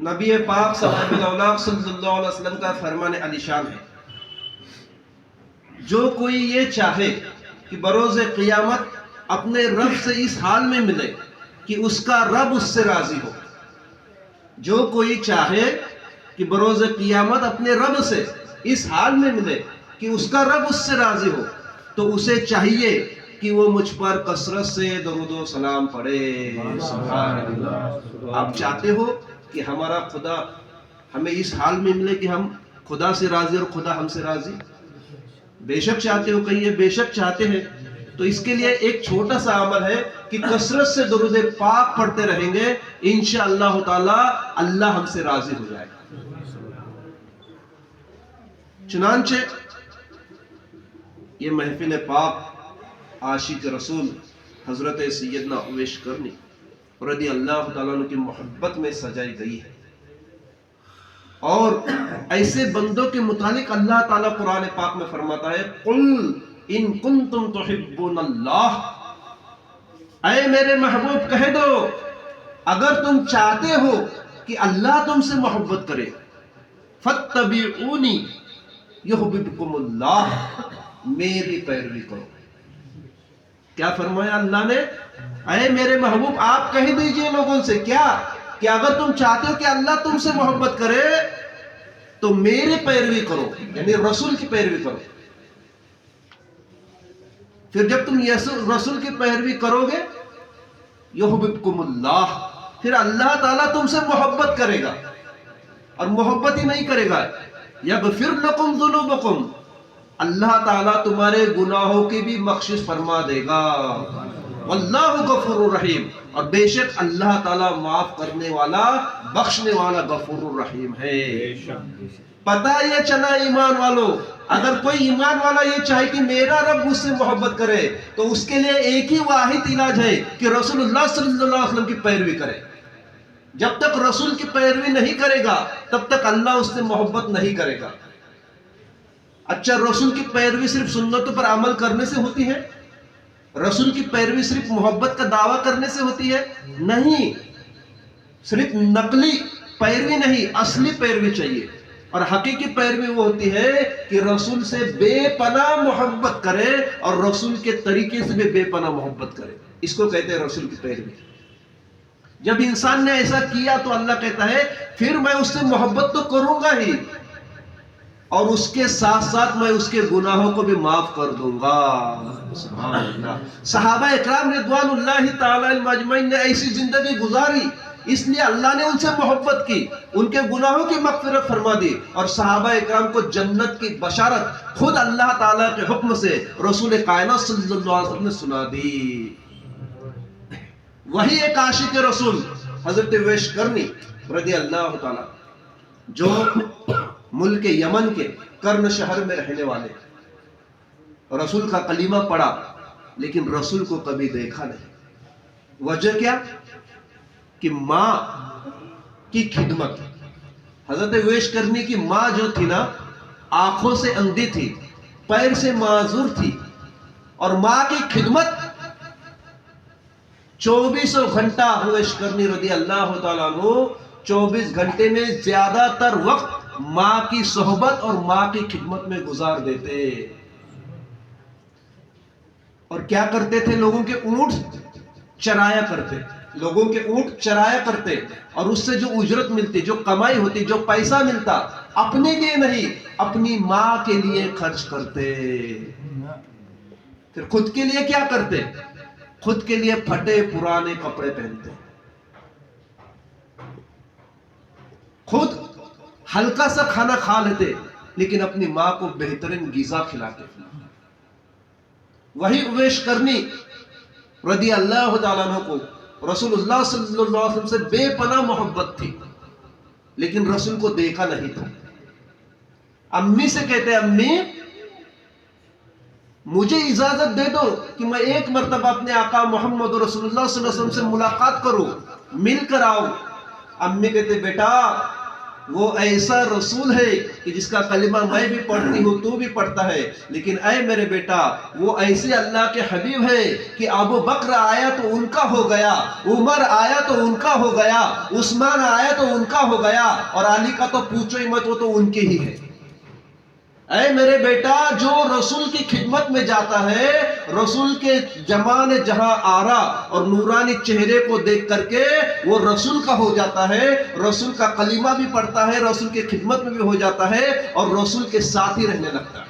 نبی پاک صاحب الاولیاء صلی اللہ علیہ وسلم کا فرمان علی شان ہے، جو کوئی یہ چاہے کہ بروز قیامت اپنے رب سے اس حال میں ملے کہ اس کا رب اس سے راضی ہو، جو کوئی چاہے کہ بروز قیامت اپنے رب سے اس حال میں ملے کہ اس کا رب اس سے راضی ہو، تو اسے چاہیے کہ وہ مجھ پر کثرت سے درود و سلام پڑھے۔ سبحان اللہ۔ آپ چاہتے ہو کہ ہمارا خدا ہمیں اس حال میں ملے کہ ہم خدا سے راضی اور خدا ہم سے راضی؟ بے شک چاہتے ہو، کہیے بے شک چاہتے ہیں۔ تو اس کے لیے ایک چھوٹا سا عمل ہے کہ کثرت سے درود پاک پڑھتے رہیں گے، انشاءاللہ تعالی اللہ ہم سے راضی ہو جائے گا۔ چنانچہ یہ محفل پاک عاشق رسول حضرت سیدنا اویس کرنی رضی اللہ تعالیٰ عنہ کی محبت میں سجائی گئی ہے، اور ایسے بندوں کے متعلق اللہ تعالیٰ قرآن پاک میں فرماتا ہے قل ان کنتم تحبون اللہ، اے میرے محبوب کہہ دو اگر تم چاہتے ہو کہ اللہ تم سے محبت کرے، فاتبعونی یحببکم اللہ، میری پیروی کرو۔ کیا فرمایا اللہ نے؟ اے میرے محبوب آپ کہہ دیجئے لوگوں سے کیا کہ اگر تم چاہتے ہو کہ اللہ تم سے محبت کرے تو میری پیروی کرو، یعنی رسول کی پیروی کرو۔ پھر جب تم رسول کی پیروی کرو گے یحببکم اللہ، پھر اللہ تعالیٰ تم سے محبت کرے گا، اور محبت ہی نہیں کرے گا، یغفر لکم ذنوبکم، اللہ تعالیٰ تمہارے گناہوں کی بھی بخشش فرما دے گا، واللہ غفور الرحیم، اور بے شک اللہ تعالیٰ معاف کرنے والا بخشنے والا غفور الرحیم ہے۔ پتہ یہ چلا ایمان والو، اگر کوئی ایمان والا یہ چاہے کہ میرا رب مجھ سے محبت کرے تو اس کے لیے ایک ہی واحد علاج ہے کہ رسول اللہ صلی اللہ علیہ وسلم کی پیروی کرے۔ جب تک رسول کی پیروی نہیں کرے گا تب تک اللہ اس سے محبت نہیں کرے گا۔ اچھا، رسول کی پیروی صرف سنتوں پر عمل کرنے سے ہوتی ہے؟ رسول کی پیروی صرف محبت کا دعویٰ کرنے سے ہوتی ہے؟ نہیں، صرف نقلی پیروی نہیں، اصلی پیروی چاہیے، اور حقیقی پیروی وہ ہوتی ہے کہ رسول سے بے پناہ محبت کرے اور رسول کے طریقے سے بھی بے پناہ محبت کرے، اس کو کہتے ہیں رسول کی پیروی۔ جب انسان نے ایسا کیا تو اللہ کہتا ہے پھر میں اس سے محبت تو کروں گا ہی، اور اس کے ساتھ ساتھ میں اس کے گناہوں کو بھی معاف کر دوں گا۔ سبحان اللہ۔ صحابہ اکرام رضوان اللہ تعالی عنہم اجمعین نے ایسی زندگی گزاری، اس لیے اللہ نے ان سے محبت کی، ان کے گناہوں کی مغفرت فرما دی، اور صحابہ اکرام کو جنت کی بشارت خود اللہ تعالیٰ کے حکم سے رسول کائنات صلی اللہ علیہ وسلم نے سنا دی۔ وہی ایک عاشق رسول حضرت اویس کرنی رضی اللہ تعالیٰ، جو ملک یمن کے کرن شہر میں رہنے والے، رسول کا کلمہ پڑھا لیکن رسول کو کبھی دیکھا نہیں۔ وجہ کیا؟ کہ ماں کی خدمت۔ حضرت اویس کرنی کی ماں جو تھی نا، آنکھوں سے اندھی تھی، پیر سے معذور تھی، اور ماں کی خدمت 24 گھنٹہ اویس کرنی رضی اللہ تعالیٰ عنہ 24 گھنٹے میں زیادہ تر وقت ماں کی صحبت اور ماں کی خدمت میں گزار دیتے۔ اور کیا کرتے تھے؟ لوگوں کے اونٹ چرایا کرتے، لوگوں کے اونٹ چرایا کرتے، اور اس سے جو اجرت ملتی، جو کمائی ہوتی، جو پیسہ ملتا، اپنے لیے نہیں اپنی ماں کے لیے خرچ کرتے۔ پھر خود کے لیے کیا کرتے؟ خود کے لیے پھٹے پرانے کپڑے پہنتے، خود ہلکا سا کھانا کھا لیتے لیکن اپنی ماں کو بہترین غذا کھلاتے۔ وہی اویس کرنی رضی اللہ تعالیٰ عنہ کو رسول اللہ صلی اللہ علیہ وسلم سے بے پناہ محبت تھی، لیکن رسول کو دیکھا نہیں تھا۔ امی سے کہتے امی مجھے اجازت دے دو کہ میں ایک مرتبہ اپنے آقا محمد رسول اللہ صلی اللہ علیہ وسلم سے ملاقات کروں، مل کر آؤں۔ امی کہتے بیٹا وہ ایسا رسول ہے کہ جس کا کلمہ میں بھی پڑھتی ہوں تو بھی پڑھتا ہے، لیکن اے میرے بیٹا وہ ایسے اللہ کے حبیب ہے کہ ابو بکر آیا تو ان کا ہو گیا، عمر آیا تو ان کا ہو گیا، عثمان آیا تو ان کا ہو گیا، اور علی کا تو پوچھو ہی مت، وہ تو ان کے ہی ہے۔ اے میرے بیٹا جو رسول کی خدمت میں جاتا ہے، رسول کے جمال جہاں آرا اور نورانی چہرے کو دیکھ کر کے وہ رسول کا ہو جاتا ہے، رسول کا کلمہ بھی پڑھتا ہے، رسول کی خدمت میں بھی ہو جاتا ہے، اور رسول کے ساتھ ہی رہنے لگتا ہے۔